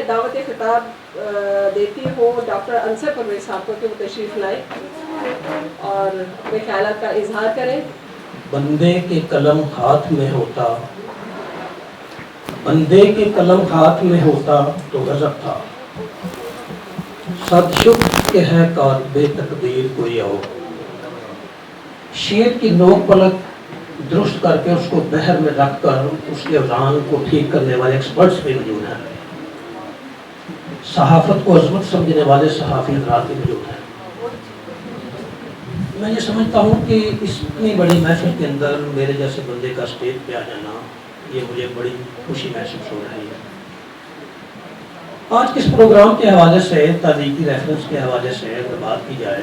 دعوت خطاب دیتی ہوں ڈاکٹر انصر پرویز صاحب کو کہ وہ تشریف لائیں اور اپنے خیالات کا اظہار کریں. بندے کے قلم ہاتھ میں ہوتا، بندے کے قلم ہاتھ میں ہوتا تو غضب تھا، صد شکر کہ ہے کاتب تقدیر کوئی اور. شیر کی نوک پلک درست کر کے اس کو بحر میں رکھ کر اس کے اوزان کو ٹھیک کرنے والے ایکسپرٹس بھی موجود ہیں. صحافت کو عظمت سمجھنے والے صحافی حضرات بھی موجود ہیں. میں یہ سمجھتا ہوں کہ اس اتنی بڑی محفل کے اندر میرے جیسے بندے کا اسٹیج پہ آ جانا یہ مجھے بڑی خوشی محسوس ہو رہی ہے. آج کے اس پروگرام کے حوالے سے تاریخی ریفرنس کے حوالے سے اگر بات کی جائے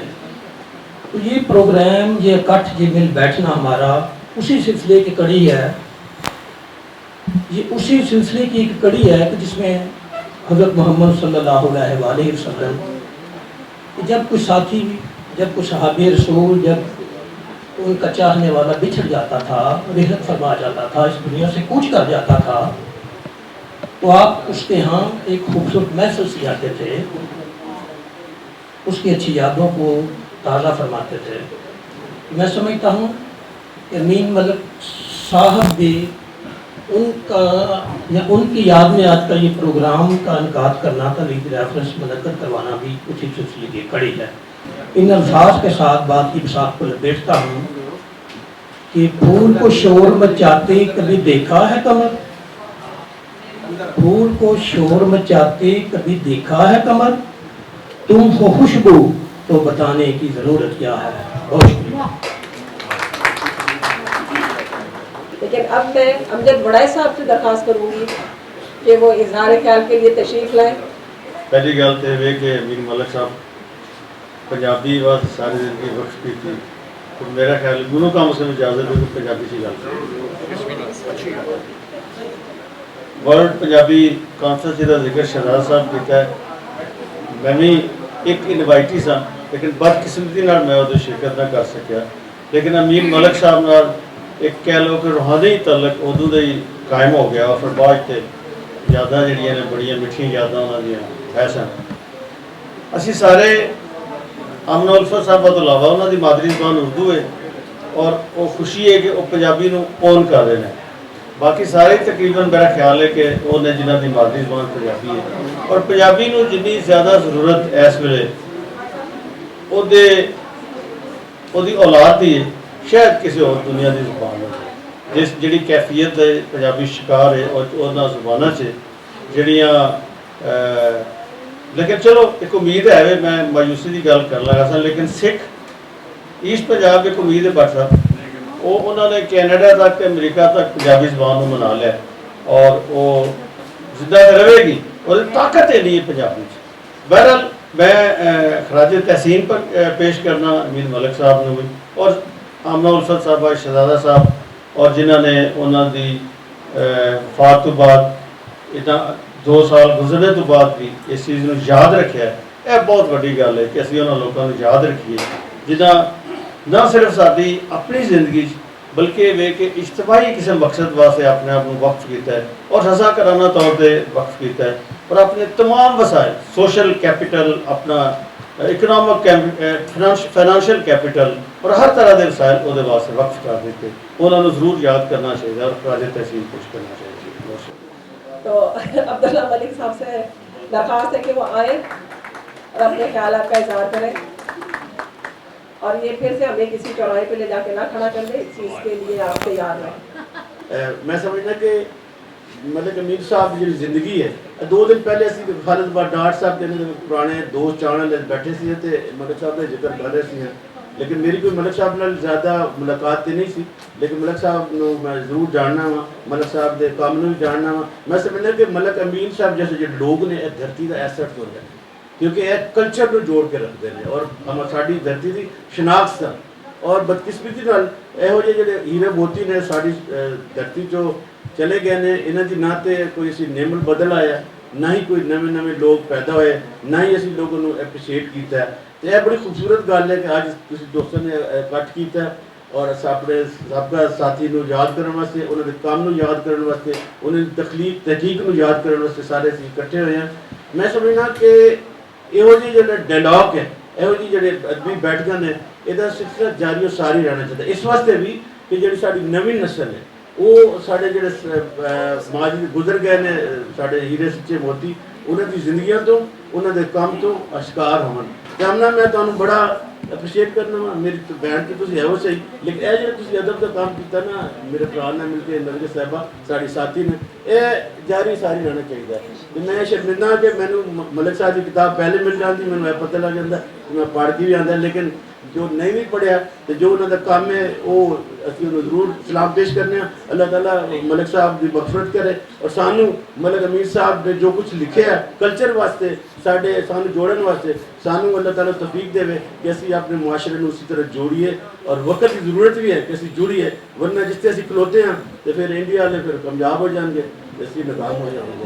تو یہ پروگرام یہ اکٹھ یہ مل بیٹھنا ہمارا اسی سلسلے کی کڑی ہے. یہ اسی سلسلے کی ایک کڑی ہے کہ جس میں حضرت محمد صلی اللہ علیہ وآلہ وسلم جب کوئی ساتھی جب کوئی صحابی رسول جب ان کا چاہنے والا بچھڑ جاتا تھا، رحلت فرما جاتا تھا، اس دنیا سے کوچ کر جاتا تھا، تو آپ اس کے ہاں ایک خوبصورت محفل سجاتے تھے، اس کی اچھی یادوں کو تازہ فرماتے تھے. میں سمجھتا ہوں کہ امین ملک صاحب بھی ان کا یا ان کی یاد میں آج کا یہ پروگرام کا انعقاد کرنا تھا، لیگ ریفرنس منعقد کروانا بھی کچھ سلسلے کی کڑی ہے. ان الفاظ کے ساتھ بات کی بساط کو لپیٹتا ہوں کہ پھول کو شور مچاتے کبھی دیکھا ہے کمر، پھول کو شور مچاتے کبھی دیکھا ہے کمر، تم ہو خوشبو تو بتانے کی ضرورت کیا ہے. بہت شکریہ. لیکن اب میں امجد وڑائے صاحب سے درخواست کروں گی کہ وہ اظہار خیال کے لیے تشریف لائیں. پہلی گل تو یہ کہ امین ملک صاحب پنجابی واسطے ساری زندگی وقف کی تھی، تو میرا خیال دونوں کام سے اجازت ہے کہ پنجابی سے گل کریں. ورلڈ پنجابی کانفرنس کا ذکر شہزاد صاحب کیتا ہے. میں بھی ایک انوائٹی سا لیکن بدقسمتی میں وہ شرکت نہ کر سکیا، لیکن امین ملک صاحب نال ایک کہہ لو کہ روحانی تعلق ادو کا ہی قائم ہو گیا. پھر بعد سے یاداں جہاں نے بڑی میٹھیاں یاداں انہوں دیا ہے سن. اسی سارے امن الفت صاحب تو علاوہ انہوں کی مادری زبان اردو ہے اور وہ خوشی ہے کہ وہ پنجابی نو اون کر رہے ہیں. باقی سارے تقریباً میرا خیال ہے کہ وہ نے جنہوں کی مادری زبان پنجابی ہے اور پنجابی نو جنی زیادہ ضرورت اس ویلے وہ اولاد کی ہے شاید کسی اور دنیا کی زبان ہے. جس جڑی کیفیت ہے پنجابی شکار ہے اور انہوں زبانوں سے جڑیاں لیکن چلو ایک امید ہے. میں مایوسی کی گل کر لگا سا لیکن سکھ ایسٹ پنجاب ایک امید ہے بٹ صاحب وہ انہوں نے کینیڈا تک امریکہ تک پنجابی زبان کو منا لیا اور وہ زندہ رہے گی اور طاقت ہے نہیں ہے پنجابی. بہرحال میں خراج تحسین پر پیش کرنا امین ملک صاحب نے بھی اور آمنہ الفت صاحب شہزادہ صاحب اور جنہوں نے انہوں کی وفات تو بعد اتنا 2 سال گزرنے تو بعد بھی اس چیز کو یاد رکھا ہے. یہ بہت بڑی گل ہے کہ اسی انہوں لوگوں کو یاد رکھیے جنہاں نہ صرف ساری اپنی زندگی بلکہ وہ کہ اجتماعی کسی مقصد واسطے اپنے آپ کو وقف کیتا ہے اور رضاکارانہ طور پہ وقف کیتا ہے اور اپنے تمام وسائل سوشل کیپٹل اپنا اکنامک فائنانشیل کیپٹل اور ہر طرح کے وسائل وہ واسطے وقف کر دیتے. انہوں نے ضرور یاد کرنا چاہیے اور خراج تحسین پیش کرنا چاہیے. تو عبداللہ ملک صاحب سے درخواست ہے کہ وہ آئیں اور اپنے خیالات کا اظہار کریں اور یہ پھر سے ہمیں کسی چوراہے پہ لے جا کے نہ کھڑا کر دیں. اس چیز کے لیے آپ تیار رہیں. میں سمجھنا کہ مطلب امین صاحب کی زندگی ہے 2 دن پہلے اسی خالد با ڈاٹ صاحب کے پرانے دوست چاہنے بیٹھے سی تے ملک صاحب کا ذکر کر رہے سی لیکن میری کوئی ملک صاحب نال زیادہ ملاقات نہیں سی لیکن ملک صاحب نو میں ضرور جاننا وا ملک صاحب دے کام نو بھی جاننا وا. میں سمجھنا کہ ملک امین صاحب جیسے جو لوگ نے اس دھرتی کا ایسٹ ہو جائے کیونکہ یہ کلچر کو جوڑ کے رکھتے ہیں اور ہم ساری دھرتی کی شناخت اور بدقسمتی نال یہو جہے جڑے ہیرے موتی نے ساری دھرتی چو چلے گئے نے انہوں کی نہ تو کوئی اسی نعمت بدل آیا نہ ہی کوئی نویں لوگ پیدا ہوئے نہ ہی اسی لوگوں کو اپریشیٹ کیتا ہے. تو یہ بڑی خوبصورت گل ہے کہ آج کسی دوستوں نے اکٹھ کیتا ہے اور اپنے سابقہ ساتھی نو یاد کرنے واسطے انہوں نے کام نو یاد کرنے واسطے انہوں نے تخلیق تحقیق نو یاد کرنے واسطے سارے اسی اکٹھے ہوئے ہیں. میں سمجھنا کہ ਇਹੋ ਜਿਹੇ ਜਿਹੜੇ ਡਾਇਲੌਗ ਹੈ, ਇਹੋ ਜਿਹੇ ਜਿਹੜੇ ਅਦਬੀ ਬੈਠਕਾਂ ਨੇ, ਇਹਦਾ ਸਿਲਸਿਲਾ ਜਾਰੀ ਸਾਰੀ ਰਹਿਣਾ ਚਾਹੀਦਾ। ਇਸ ਵਾਸਤੇ ਵੀ ਕਿ ਜਿਹੜੀ ਸਾਡੀ ਨਵੀਂ ਨਸਲ ਹੈ ਉਹ ਸਾਡੇ ਜਿਹੜੇ ਸਮਾਜ ਦੇ ਗੁਜ਼ਰ ਗਏ ਨੇ, ਸਾਡੇ ਹੀਰੇ ਸੱਚੇ ਮੋਤੀ, ਉਹਨਾਂ ਦੀ ਜ਼ਿੰਦਗੀਆਂ ਤੋਂ, ਉਹਨਾਂ ਦੇ ਕੰਮ ਤੋਂ ਅਸ਼ਕਾਰ ਹੋਣ। ਚਾਹੁੰਦਾ ਮੈਂ ਤੁਹਾਨੂੰ ਬੜਾ ਅਪਰੀਸ਼ੀਏਟ ਕਰਨਾ ਵਾ, ਮੇਰੀ ਬੈਣ ਕਿ ਤੁਸੀਂ ਇਹੋ ਸਹੀ, ਲੇਕਿਨ ਇਹ ਜਿਹੜਾ ਤੁਸੀਂ ਅਦਬ ਦਾ ਕੰਮ ਕੀਤਾ ਨਾ ਮੇਰੇ ਭਰਾ ਨਾਲ ਮਿਲ ਕੇ, ਨਰਗਿਸ ਸਾਹਿਬਾ ਸਾਡੀ ਸਾਥੀ ਨੇ, ਇਹ ਜਾਰੀ ਸਾਰੀ ਰਹਿਣਾ ਚਾਹੀਦਾ। ਤੇ ਮੈਂ ਸ਼ਰਮਿੰਦਾ ਕਿ ਮੈਨੂੰ ਮਲਿਕ ਸਾਹਿਬ ਦੀ ਕਿਤਾਬ ਪਹਿਲੇ ਮਿਲ ਜਾਂਦੀ, ਮੈਨੂੰ ਇਹ ਪਤਾ ਲੱਗ ਜਾਂਦਾ ਕਿ ਮੈਂ ਪੜ੍ਹ ਕੇ ਵੀ ਆਉਂਦਾ, ਲੇਕਿਨ ਜੋ ਨਹੀਂ ਵੀ ਪੜ੍ਹਿਆ ਤੇ ਜੋ ਉਹਨਾਂ ਦਾ ਕੰਮ ਹੈ ਉਹ ਅਸੀਂ ਉਹਨੂੰ ਜ਼ਰੂਰ ਸਲਾਮ ਪੇਸ਼ ਕਰਨੇ ਆ। ਅੱਲਾਹ ਤਾਲਾ ਮਲਿਕ ਸਾਹਿਬ ਦੀ ਮਗਫਰਤ ਕਰੇ ਔਰ ਸਾਨੂੰ ਮਲਿਕ ਅਮੀਰ ਸਾਹਿਬ ਨੇ ਜੋ ਕੁਝ ਲਿਖਿਆ ਕਲਚਰ ਵਾਸਤੇ, ਸਾਡੇ ਸਾਨੂੰ ਜੋੜਨ ਵਾਸਤੇ, ਸਾਨੂੰ ਅੱਲਾਹ ਤਾਲਾ ਤੌਫੀਕ ਦੇਵੇ ਕਿ ਅਸੀਂ ਆਪਣੇ ਮੁਆਸ਼ਰੇ ਨੂੰ ਉਸੇ ਤਰ੍ਹਾਂ ਜੋੜੀਏ। ਔਰ ਵਕਤ ਦੀ ਜ਼ਰੂਰਤ ਵੀ ਹੈ ਕਿ ਅਸੀਂ ਜੁੜੀਏ, ورنہ ਜਿਸ ਤੇ ਅਸੀਂ ਖਲੋਤੇ ਹਾਂ ਤੇ ਫਿਰ ਇੰਡੀਆ ਵਾਲੇ ਫਿਰ ਕਾਮਯਾਬ ਹੋ ਜਾਣਗੇ ਤੇ ਅਸੀਂ ਨਾਕਾਮ ਹੋ ਜਾਵਾਂਗੇ।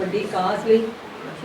ਵੱਡੀ ਕਾਜ਼ ਲਈ,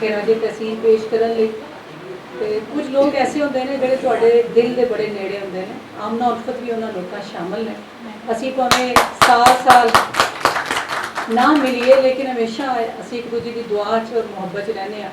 ਖਿਰਾਜੇ ਤਹਿਸੀਨ ਪੇਸ਼ ਕਰਨ ਲਈ। ਤੇ ਕੁਝ ਲੋਕ ਐਸੇ ਹੁੰਦੇ ਨੇ ਜਿਹੜੇ ਤੁਹਾਡੇ ਦਿਲ ਦੇ ਬੜੇ ਨੇੜੇ ਹੁੰਦੇ ਨੇ। ਆਮਨਾ ਉਲਫਤ ਵੀ ਉਹਨਾਂ ਲੋਕਾਂ ਸ਼ਾਮਲ ਨੇ। ਅਸੀਂ ਭਾਵੇਂ ਸਾਲ ਨਾ ਮਿਲੀਏ ਲੇਕਿਨ ਹਮੇਸ਼ਾ ਅਸੀਂ ਇੱਕ ਦੂਜੇ ਦੀ ਦੁਆ 'ਚ ਔਰ ਮੁਹੱਬਤ 'ਚ ਰਹਿੰਦੇ ਹਾਂ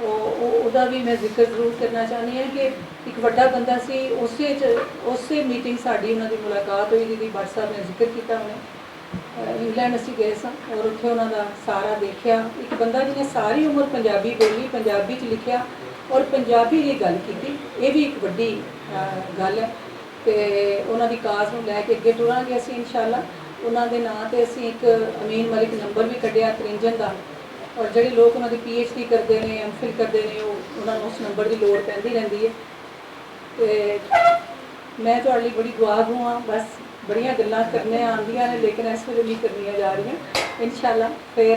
ਉਹਦਾ ਵੀ ਮੈਂ ਜ਼ਿਕਰ ਜ਼ਰੂਰ ਕਰਨਾ ਚਾਹੁੰਦੀ ਹਾਂ ਕਿ ਇੱਕ ਵੱਡਾ ਬੰਦਾ ਸੀ, ਉਸੇ ਮੀਟਿੰਗ ਸਾਡੀ ਉਹਨਾਂ ਦੀ ਮੁਲਾਕਾਤ ਹੋਈ ਜਿਹਦੀ ਭੱਟ ਸਾਹਿਬ ਨੇ ਜ਼ਿਕਰ ਕੀਤਾ ਉਹਨੇ। ਇੰਗਲੈਂਡ ਅਸੀਂ ਗਏ ਸਾਂ ਔਰ ਉੱਥੇ ਉਹਨਾਂ ਦਾ ਸਾਰਾ ਦੇਖਿਆ। ਇੱਕ ਬੰਦਾ ਜਿਹਨੇ ਸਾਰੀ ਉਮਰ ਪੰਜਾਬੀ ਬੋਲੀ, ਪੰਜਾਬੀ 'ਚ ਲਿਖਿਆ ਔਰ ਪੰਜਾਬੀ ਦੀ ਗੱਲ ਕੀਤੀ, ਇਹ ਵੀ ਇੱਕ ਵੱਡੀ ਗੱਲ ਹੈ। ਤੇ ਉਹਨਾਂ ਦੀ ਕਾਜ਼ ਨੂੰ ਲੈ ਕੇ ਅੱਗੇ ਟੁਰਾਂਗੇ ਅਸੀਂ ਇਨਸ਼ਾਅੱਲਾ। ਉਹਨਾਂ ਦੇ ਨਾਂ ਤੇ ਅਸੀਂ ਇੱਕ ਅਮੀਨ ਮਲਿਕ ਨੰਬਰ ਵੀ ਕੱਢਿਆ ਤ੍ਰਿੰਜਨ ਦਾ, ਔਰ ਜਿਹੜੇ ਲੋਕ ਉਹਨਾਂ ਦੀ PhD ਕਰਦੇ ਨੇ, MPhil ਕਰਦੇ ਨੇ, ਉਹਨਾਂ ਨੂੰ ਉਸ ਨੰਬਰ ਦੀ ਲੋੜ ਪੈਂਦੀ ਰਹਿੰਦੀ ਹੈ। ਤੇ ਮੈਂ ਤੁਹਾਡੇ ਲਈ ਬੜੀ ਦੁਆ ਦੂਆਂ, ਬਸ ਬੜੀਆਂ ਗੱਲਾਂ ਕਰਨੀਆਂ ਆਉਂਦੀਆਂ ਨੇ ਲੇਕਿਨ ਇਸ ਵੇਲੇ ਨਹੀਂ ਕਰਨੀਆਂ ਜਾ ਰਹੀਆਂ। ਇਨਸ਼ਾਅੱਲਾ ਫਿਰ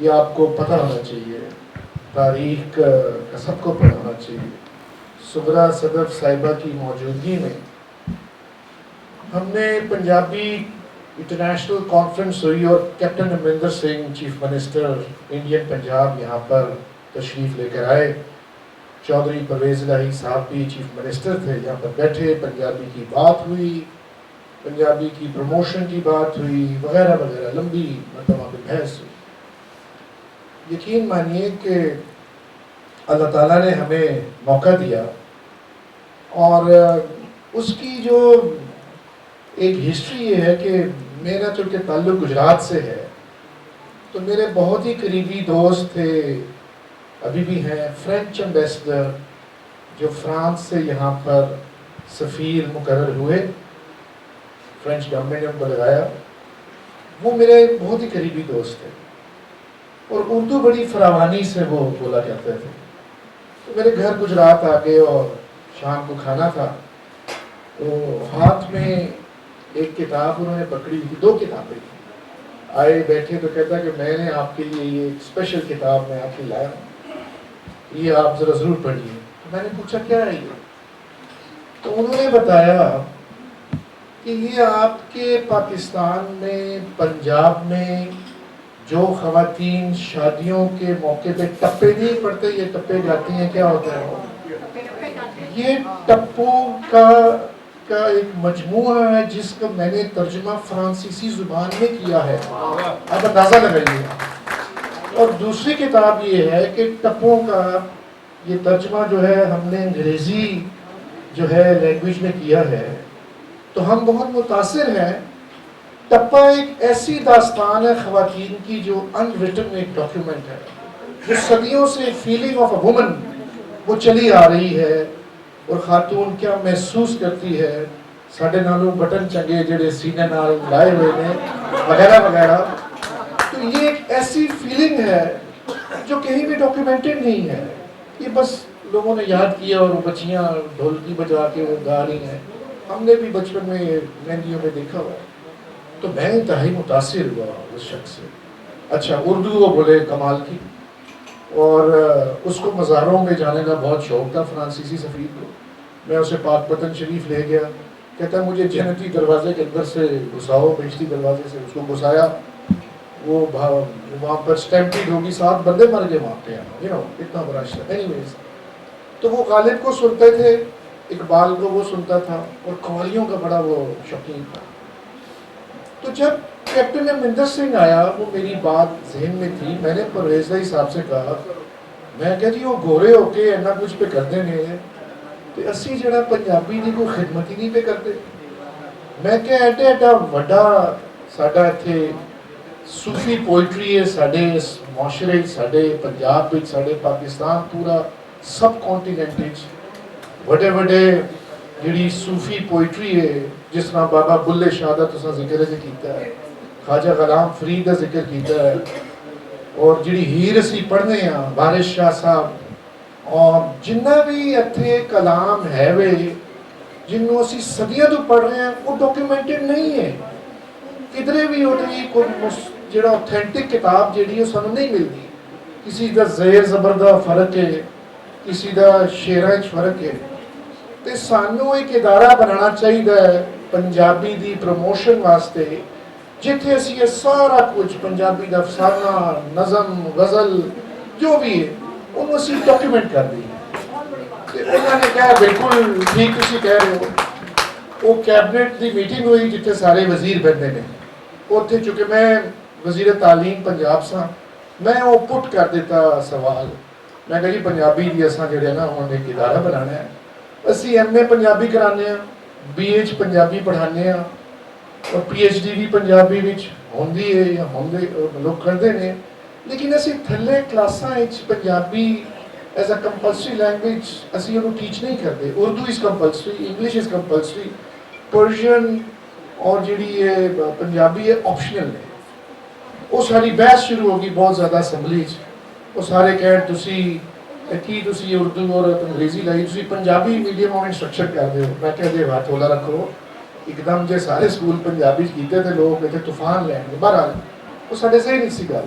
یہ آپ کو پتہ ہونا چاہیے، تاریخ کا سب کو پتہ ہونا چاہیے۔ سغرا صدف صاحبہ کی موجودگی میں ہم نے پنجابی انٹرنیشنل کانفرنس ہوئی اور captain Amarinder Singh chief minister Indian Punjab یہاں پر تشریف لے کر آئے، چودھری پرویز الہی صاحب بھی چیف منسٹر تھے، یہاں پر بیٹھے، پنجابی کی بات ہوئی، پنجابی کی پروموشن کی بات ہوئی وغیرہ وغیرہ، لمبی مطلب وہاں پہ بحث ہوئی۔ یقین مانیے کہ اللہ تعالیٰ نے ہمیں موقع دیا، اور اس کی جو ایک ہسٹری یہ ہے کہ میرا چونکہ تعلق گجرات سے ہے، تو میرے بہت ہی قریبی دوست تھے، ابھی بھی ہیں، فرینچ ایمبیسڈر جو فرانس سے یہاں پر سفیر مقرر ہوئے، فرینچ گورنمنٹ نے ان کو لگایا، وہ میرے بہت ہی قریبی دوست تھے، اور اردو بڑی فراوانی سے وہ بولا کرتے تھے۔ تو میرے گھر گجرات آ گئے اور شام کو کھانا تھا، تو ہاتھ میں ایک کتاب انہوں نے پکڑی ہوئی تھی، 2 کتابیں تھیں، آئے بیٹھے تو کہتا کہ میں نے آپ کے لیے یہ ایک اسپیشل کتاب میں آپ کے لایا ہوں، یہ آپ ذرا ضرور پڑھیے۔ تو میں نے پوچھا کیا ہے یہ؟ تو انہوں نے بتایا کہ یہ آپ کے پاکستان میں، پنجاب میں جو خواتین شادیوں کے موقع پہ ٹپے نہیں پڑتے، یہ ٹپے جاتی ہیں، کیا ہوتا ہے یہ ٹپوں کا ایک مجموعہ ہے جس کا میں نے ترجمہ فرانسیسی زبان میں کیا ہے، آپ اندازہ لگائیے۔ اور دوسری کتاب یہ ہے کہ ٹپوں کا یہ ترجمہ جو ہے ہم نے انگریزی جو ہے لینگویج میں کیا ہے، تو ہم بہت متاثر ہیں۔ ٹپا ایک ایسی داستان ہے خواتین کی جو ان ریٹن ایک ڈاکیومنٹ ہے، جو صدیوں سے فیلنگ آف اے وومن وہ چلی آ رہی ہے، اور خاتون کیا محسوس کرتی ہے، ساڑھے نالوں بٹن چنگے جڑے سینے نال لائے ہوئے نے وغیرہ وغیرہ۔ تو یہ ایک ایسی فیلنگ ہے جو کہیں بھی ڈاکیومنٹڈ نہیں ہے، یہ بس لوگوں نے یاد کیا اور وہ بچیاں ڈھولکی بجا کے وہ گا رہی ہیں، ہم نے بھی بچپن میں مہندیوں میں دیکھا ہوا ہے۔ تو میں انتہائی متاثر ہوا اس شخص سے۔ اچھا، اردو وہ بولے کمال کی، اور اس کو مزاروں میں جانے کا بہت شوق تھا، فرانسیسی سفیر کو۔ میں اسے پاک پتن شریف لے گیا، کہتا مجھے جنتی دروازے کے اندر سے گھساؤ، بہشتی دروازے سے، اس کو گھسایا، وہ وہاں پر اسٹیمپیڈ ہوگی، 7 بندے مر گئے وہاں پہ، اتنا بڑا شہر۔ اینی ویز، تو وہ غالب کو سنتے تھے، اقبال کو وہ سنتا تھا، اور قوالیوں کا بڑا وہ شوقین تھا۔ تو جب کیپٹن امرندر سنگھ آیا، وہ میری بات ذہن میں تھی، میں نے پرویز بھائی صاحب سے کہا، میں کہا جی وہ گورے ہو کے اینا کچھ پہ کر دینے ہیں، تو اسی جڑا پنجابی دی کوئی خدمت ہی نہیں پہ کرتے۔ میں کہا ایڈا ایڈا وڈا ساڈا ایتھے صوفی پوئٹری ہے، ساڈے اس معاشرے، ساڈے پنجاب وچ، ساڈے پاکستان پورا سب کانٹیننٹ وچ وڈے وڈے جڑی صوفی پوئٹری ہے، جس طرح بابا بلے شاہ دا تساں ذکر کیتا ہے، خواجہ غلام فرید دا ذکر کیتا ہے، اور جڑی ہیر اسی پڑھنے ہیں وارث شاہ صاحب، اور جنہ بھی اتھے کلام ہے وے جنہوں اسی صدیوں تو پڑھ رہے ہیں، وہ ڈاکیومنٹڈ نہیں ہے، کدھرے بھی ہوتی کوئی جڑا اوتھینٹک کتاب جڑی ہے سانوں نہیں ملتی، کسی دا زیر زبر دا فرق ہے، کسی دا شعراں وچ فرق ہے۔ تے سانوں ایک ادارہ بنانا چاہیے پنجابی دی پروموشن واسطے، جتھے اسی یہ سارا کچھ پنجابی دا افسانہ، نظم، غزل جو بھی ہے انہوں اسی ڈاکیومنٹ کر دی۔ انہوں نے کہا بالکل ٹھیک تسی کہہ رہے ہو۔ وہ کیبنٹ دی میٹنگ ہوئی جتھے سارے وزیر بننے نے، اتھے چونکہ میں وزیر تعلیم پنجاب سا، میں وہ پٹ کر دیتا سوال، میں کہا جی پنجابی دی اساں جڑے نا ہن ایک ادارہ بنانا ہے، اسی ایم اے پنجابی کرانے ہیں، بی ایچ پنجابی پڑھانے ہیں، اور پی ایچ ڈی بھی پنجابی وچ ہوندی ہے یا ہوندے لوگ کرتے ہیں، لیکن اسی تھلے کلاساں وچ Punjabi as a compulsory language اسی انہوں ٹیچ نہیں کرتے۔ Urdu is compulsory, English is compulsory, Persian اور جڑی ہے پنجابی ہے آپشنل ہے۔ وہ ساری بحث شروع ہوگی بہت زیادہ اسمبلی چ، وہ سارے کہن تسی کی تسی اردو اور انگریزی لائی، تسی پنجابی میڈیم میں انسٹرکشن کر دے ہو۔ میں کہہ دے بات ہولا رکھو، ایک دم جے سارے سکول پنجابی کیتے تھے لوگ اتنے طوفان لین گے، بہرحال وہ سارے صحیح نہیں سی گل۔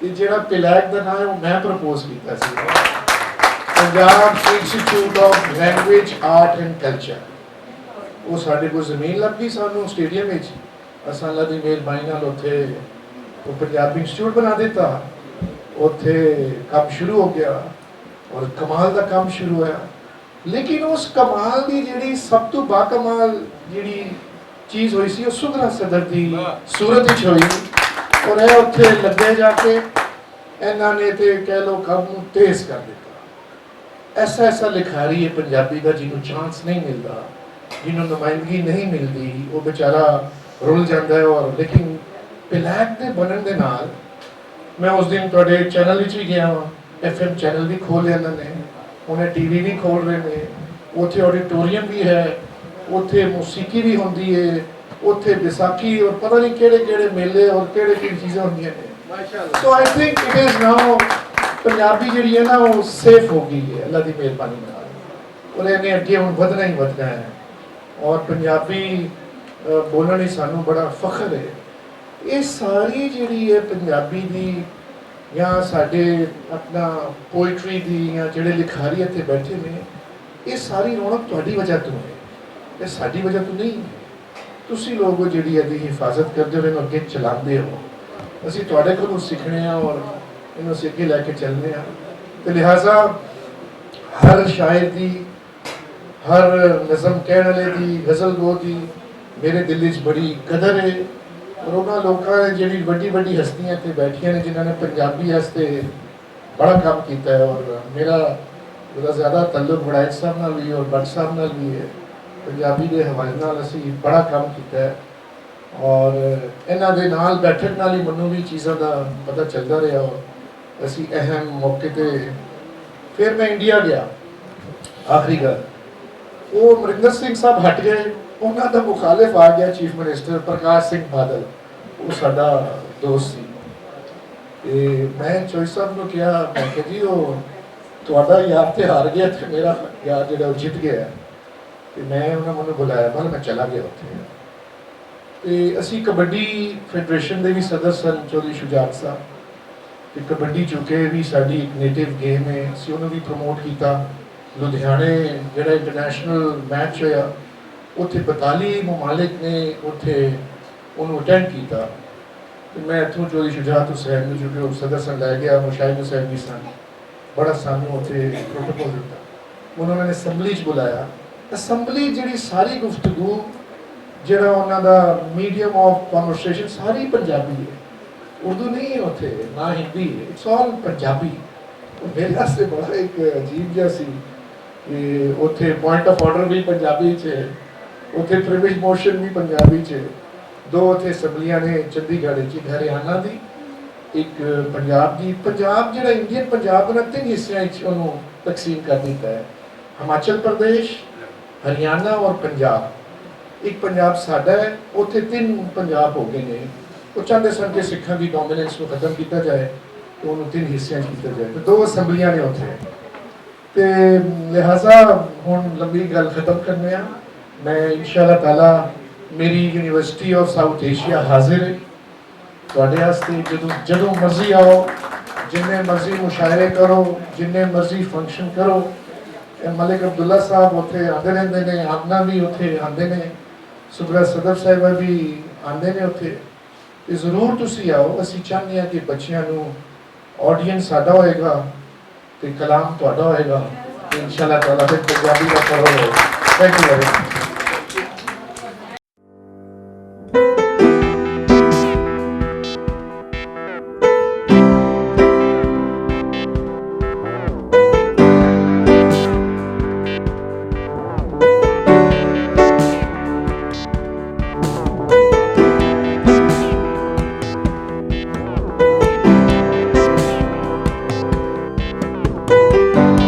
ਤੇ ਜਿਹੜਾ ਪਿਲੈਕ ਦਾ ਨਾਮ ਹੈ ਉਹ ਮੈਂ ਪ੍ਰਪੋਜ਼ ਕੀਤਾ ਸੀ, Punjab Institute of Language Art and Culture. ਉਹ ਸਾਡੇ ਕੋਲ ਜ਼ਮੀਨ ਲੱਭੀ ਸਾਨੂੰ ਸਟੇਡੀਅਮ ਵਿੱਚ, ਅਸਾਂ ਅੱਲਾ ਦੀ ਮਿਹਰਬਾਨੀ ਨਾਲ ਉੱਥੇ ਉਹ ਪੰਜਾਬੀ ਇੰਸਟੀਚਿਊਟ ਬਣਾ ਦਿੱਤਾ। ਉੱਥੇ ਕੰਮ ਸ਼ੁਰੂ ਹੋ ਗਿਆ ਔਰ ਕਮਾਲ ਦਾ ਕੰਮ ਸ਼ੁਰੂ ਹੋਇਆ। ਲੇਕਿਨ ਉਸ ਕਮਾਲ ਦੀ ਜਿਹੜੀ ਸਭ ਤੋਂ ਬਾਕਮਾਲ ਜਿਹੜੀ ਚੀਜ਼ ਹੋਈ ਸੀ ਉਹ ਸੁਖਨਾ ਸਦਰ ਦੀ ਸੂਰਤ ਵਿੱਚ ਹੋਈ। ਔਰ ਇਹ ਉੱਥੇ ਲੱਗੇ ਜਾ ਕੇ ਇਹਨਾਂ ਨੇ ਤੇ ਕਹਿ ਲੋ ਕੰਮ ਨੂੰ ਤੇਜ਼ ਕਰ ਦਿੱਤਾ। ਐਸਾ ਲਿਖਾਰੀ ਹੈ ਪੰਜਾਬੀ ਦਾ ਜਿਹਨੂੰ ਚਾਂਸ ਨਹੀਂ ਮਿਲਦਾ, ਜਿਹਨੂੰ ਨੁਮਾਇੰਦਗੀ ਨਹੀਂ ਮਿਲਦੀ, ਉਹ ਵਿਚਾਰਾ ਰੁੱਲ ਜਾਂਦਾ ਹੈ। ਔਰ ਲੇਕਿਨ ਪਿਲੈਕ ਦੇ ਬਣਨ ਦੇ ਨਾਲ ਮੈਂ ਉਸ ਦਿਨ ਤੁਹਾਡੇ ਚੈਨਲ ਵਿੱਚ ਵੀ ਗਿਆ ਹਾਂ, FM ਚੈਨਲ ਵੀ ਖੋਲ੍ਹ ਲਿਆ ਇਹਨਾਂ ਨੇ, ਉਹਨੇ TV ਵੀ ਖੋਲ੍ਹ ਰਹੇ ਨੇ, ਉੱਥੇ ਆਡੀਟੋਰੀਅਮ ਵੀ ਹੈ, ਉੱਥੇ ਮੂਸੀਕੀ ਵੀ ਹੁੰਦੀ ਹੈ, ਉੱਥੇ ਵਿਸਾਖੀ ਔਰ ਪਤਾ ਨਹੀਂ ਕਿਹੜੇ ਮੇਲੇ ਔਰ ਕਿਹੜੀ ਚੀਜ਼ਾਂ ਹੁੰਦੀਆਂ ਨੇ। So I think it is now Punjabi ਜਿਹੜੀ ਹੈ ਨਾ ਉਹ ਸੇਫ ਹੋ ਗਈ ਹੈ ਅੱਲਾ ਦੀ ਮਿਹਰਬਾਨੀ ਨਾਲ, ਔਰ ਇਹਨੇ ਅੱਗੇ ਹੁਣ ਵਧਣਾ ਹੀ ਵਧਣਾ ਹੈ। ਔਰ ਪੰਜਾਬੀ ਬੋਲਣ ਹੀ ਸਾਨੂੰ ਬੜਾ ਫਖਰ ਹੈ। ਇਹ ਸਾਰੀ ਜਿਹੜੀ ਹੈ ਪੰਜਾਬੀ ਦੀ ਜਾਂ ਸਾਡੇ ਆਪਣਾ ਪੋਇਟਰੀ ਦੀ ਜਾਂ ਜਿਹੜੇ ਲਿਖਾਰੀ ਇੱਥੇ ਬੈਠੇ ਨੇ, ਇਹ ਸਾਰੀ ਰੌਣਕ ਤੁਹਾਡੀ ਵਜ੍ਹਾ ਤੋਂ ਹੈ, ਇਹ ਸਾਡੀ ਵਜ੍ਹਾ ਤੋਂ ਨਹੀਂ। ਤੁਸੀਂ ਲੋਕ ਜਿਹੜੀ ਇਹਦੀ ਹਿਫਾਜ਼ਤ ਕਰਦੇ ਹੋ, ਇਹਨੂੰ ਅੱਗੇ ਚਲਾਉਂਦੇ ਹੋ, ਅਸੀਂ ਤੁਹਾਡੇ ਕੋਲੋਂ ਸਿੱਖਣੇ ਆ ਔਰ ਇਹਨੂੰ ਅਸੀਂ ਅੱਗੇ ਲੈ ਕੇ ਚੱਲਦੇ ਹਾਂ। ਤੇ ਲਿਹਾਜ਼ਾ ਹਰ ਸ਼ਾਇਰ ਦੀ, ਹਰ ਨਜ਼ਮ ਕਹਿਣ ਵਾਲੇ ਦੀ, ਗਜ਼ਲ ਗੋ ਦੀ ਮੇਰੇ ਦਿਲ ਵਿੱਚ ਬੜੀ ਕਦਰ ਹੈ। ਔਰ ਉਹਨਾਂ ਲੋਕਾਂ ਨੇ ਜਿਹੜੀ ਵੱਡੀ ਹਸਤੀਆਂ ਇੱਥੇ ਬੈਠੀਆਂ ਨੇ ਜਿਨ੍ਹਾਂ ਨੇ ਪੰਜਾਬੀ ਵਾਸਤੇ ਬੜਾ ਕੰਮ ਕੀਤਾ ਹੈ। ਔਰ ਮੇਰਾ ਉਹਦਾ ਜ਼ਿਆਦਾ ਤਾਲੁਕ ਵੜਾਇਤ ਸਾਹਿਬ ਨਾਲ ਵੀ ਔਰ ਬੱਟ ਸਾਹਿਬ ਨਾਲ ਵੀ ਹੈ। ਪੰਜਾਬੀ ਦੇ ਹਵਾਲੇ ਨਾਲ ਅਸੀਂ ਬੜਾ ਕੰਮ ਕੀਤਾ ਹੈ ਔਰ ਇਹਨਾਂ ਦੇ ਨਾਲ ਬੈਠਣ ਨਾਲ ਹੀ ਮੈਨੂੰ ਵੀ ਚੀਜ਼ਾਂ ਦਾ ਪਤਾ ਚੱਲਦਾ ਰਿਹਾ। ਔਰ ਅਸੀਂ ਅਹਿਮ ਮੌਕੇ 'ਤੇ ਫਿਰ ਮੈਂ ਇੰਡੀਆ ਗਿਆ। ਆਖਰੀ ਗੱਲ ਉਹ ਅਮਰਿੰਦਰ ਸਿੰਘ ਸਾਹਿਬ ਹਟ ਗਏ, ਉਹਨਾਂ ਦਾ ਮੁਖਾਲਿਫ ਆ ਗਿਆ ਚੀਫ ਮਿਨਿਸਟਰ ਪ੍ਰਕਾਸ਼ ਸਿੰਘ ਬਾਦਲ, ਉਹ ਸਾਡਾ ਦੋਸਤ ਸੀ। ਤੇ ਮੈਂ ਚੋਈ ਸਾਹਿਬ ਨੂੰ ਕਿਹਾ, ਮੈਂ ਕਿਹਾ ਜੀ ਉਹ ਤੁਹਾਡਾ ਯਾਰ ਤੇ ਹਾਰ ਗਿਆ ਤੇ ਮੇਰਾ ਯਾਰ ਜਿਹੜਾ ਉਹ ਜਿੱਤ ਗਿਆ। ਤੇ ਮੈਂ ਉਹਨਾਂ ਮੈਨੂੰ ਬੁਲਾਇਆ, ਮਤਲਬ ਮੈਂ ਚਲਾ ਗਿਆ ਉੱਥੇ। ਤੇ ਅਸੀਂ ਕਬੱਡੀ ਫੈਡਰੇਸ਼ਨ ਦੇ ਵੀ ਸਦਰ ਸਨ ਚੌਧਰੀ ਸ਼ੁਜਾਤ ਸਾਹਿਬ, ਤੇ ਕਬੱਡੀ ਚੁੱਕੇ ਵੀ ਸਾਡੀ ਇੱਕ ਨੇਟਿਵ ਗੇਮ ਹੈ, ਅਸੀਂ ਉਹਨੂੰ ਵੀ ਪ੍ਰਮੋਟ ਕੀਤਾ। ਲੁਧਿਆਣੇ ਜਿਹੜਾ ਇੰਟਰਨੈਸ਼ਨਲ ਮੈਚ ਹੋਇਆ ਉੱਥੇ 42 ਮਮਾਲਿਕ ਨੇ ਉੱਥੇ ਉਹਨੂੰ ਅਟੈਂਡ ਕੀਤਾ। ਤੇ ਮੈਂ ਇੱਥੋਂ ਚੌਧਰੀ ਸ਼ੁਜਾਤ ਹੁਸੈਨ ਨੂੰ ਜੋ ਸਦਰ ਸਨ ਲੈ ਗਿਆ, ਮੁਸ਼ਾਹਿਦ ਹੁਸੈਨ ਵੀ ਸਨ, ਬੜਾ ਸਾਨੂੰ ਉੱਥੇ ਪ੍ਰੋਟੋਕੋਲ ਦਿੱਤਾ। ਉਹਨਾਂ ਨੇ ਅਸੈਂਬਲੀ 'ਚ ਬੁਲਾਇਆ। ਅਸੈਂਬਲੀ ਜਿਹੜੀ ਸਾਰੀ ਗੁਫ਼ਤਗੂ, ਜਿਹੜਾ ਉਹਨਾਂ ਦਾ ਮੀਡੀਅਮ ਆਫ ਕਨਵਰਸੇਸ਼ਨ ਸਾਰੀ ਪੰਜਾਬੀ ਹੈ, ਉਰਦੂ ਨਹੀਂ ਹੈ ਉੱਥੇ, ਨਾ ਹਿੰਦੀ ਹੈ, ਇਟਸ ਆਲ ਪੰਜਾਬੀ। ਮੇਰੇ ਵਾਸਤੇ ਬੜਾ ਇੱਕ ਅਜੀਬ ਜਿਹਾ ਸੀ ਕਿ ਉੱਥੇ ਪੁਆਇੰਟ ਆਫ ਆਰਡਰ ਵੀ ਪੰਜਾਬੀ 'ਚ ਹੈ, ਉੱਥੇ ਪ੍ਰਿਵਿਲੇਜ ਮੋਸ਼ਨ ਵੀ ਪੰਜਾਬੀ 'ਚ ਹੈ। ਦੋ ਉੱਥੇ ਅਸੈਂਬਲੀਆਂ ਨੇ ਚੰਡੀਗੜ੍ਹ 'ਚ, ਇੱਕ ਹਰਿਆਣਾ ਦੀ, ਇੱਕ ਪੰਜਾਬ ਦੀ। ਪੰਜਾਬ ਜਿਹੜਾ ਇੰਡੀਅਨ ਪੰਜਾਬ ਨਾ 3 ਹਿੱਸਿਆਂ 'ਚ ਉਹਨੂੰ ਤਕਸੀਮ ਕਰ ਦਿੱਤਾ ਹੈ, ਹਿਮਾਚਲ ਪ੍ਰਦੇਸ਼, ਹਰਿਆਣਾ ਔਰ ਪੰਜਾਬ। ਇੱਕ ਪੰਜਾਬ ਸਾਡਾ ਹੈ, ਉੱਥੇ 3 ਪੰਜਾਬ ਹੋ ਗਏ ਨੇ। ਉਹ ਚਾਹੁੰਦੇ ਸਨ ਕਿ ਸਿੱਖਾਂ ਦੀ ਡੋਮੀਨੈਂਸ ਨੂੰ ਖਤਮ ਕੀਤਾ ਜਾਏ ਤੇ ਉਹਨੂੰ 3 ਹਿੱਸਿਆਂ 'ਚ ਕੀਤਾ ਜਾਏ, ਤੇ 2 ਅਸੈਂਬਲੀਆਂ ਨੇ ਉੱਥੇ। ਤੇ ਲਿਹਾਜ਼ਾ ਹੁਣ ਲੰਬੀ ਗੱਲ ਖਤਮ ਕਰਨੇ ਆ, ਮੈਂ ਇਨਸ਼ਾਅੱਲਾ ਤਾਲਾ ਮੇਰੀ ਯੂਨੀਵਰਸਿਟੀ ਆਫ ਸਾਊਥ ਏਸ਼ੀਆ ਹਾਜ਼ਰ ਹੈ ਤੁਹਾਡੇ ਵਾਸਤੇ। ਜਦੋਂ ਮਰਜ਼ੀ ਆਓ, ਜਿੰਨੇ ਮਰਜ਼ੀ ਮੁਸ਼ਾਇਰੇ ਕਰੋ, ਜਿੰਨੇ ਮਰਜ਼ੀ ਫੰਕਸ਼ਨ ਕਰੋ। ਮਲਿਕ ਅਬਦੁੱਲਾ ਸਾਹਿਬ ਉੱਥੇ ਆਉਂਦੇ ਰਹਿੰਦੇ ਨੇ, ਆਮਨਾ ਵੀ ਉੱਥੇ ਆਉਂਦੇ ਨੇ, ਸੁਬਰਾ ਸਦਰ ਸਾਹਿਬਾ ਵੀ ਆਉਂਦੇ ਨੇ ਉੱਥੇ। ਤੇ ਜ਼ਰੂਰ ਤੁਸੀਂ ਆਓ। ਅਸੀਂ ਚਾਹੁੰਦੇ ਹਾਂ ਕਿ ਬੱਚਿਆਂ ਨੂੰ ਆਡੀਅੰਸ ਸਾਡਾ ਹੋਏਗਾ ਤੇ ਕਲਾਮ ਤੁਹਾਡਾ ਹੋਏਗਾ। ਇਨਸ਼ਾਅੱਲਾ ਤਾਲਾ ਫਿਰ ਪੰਜਾਬੀ ਦਾ ਫਰੋ ਹੋਏਗਾ। Thank you very much.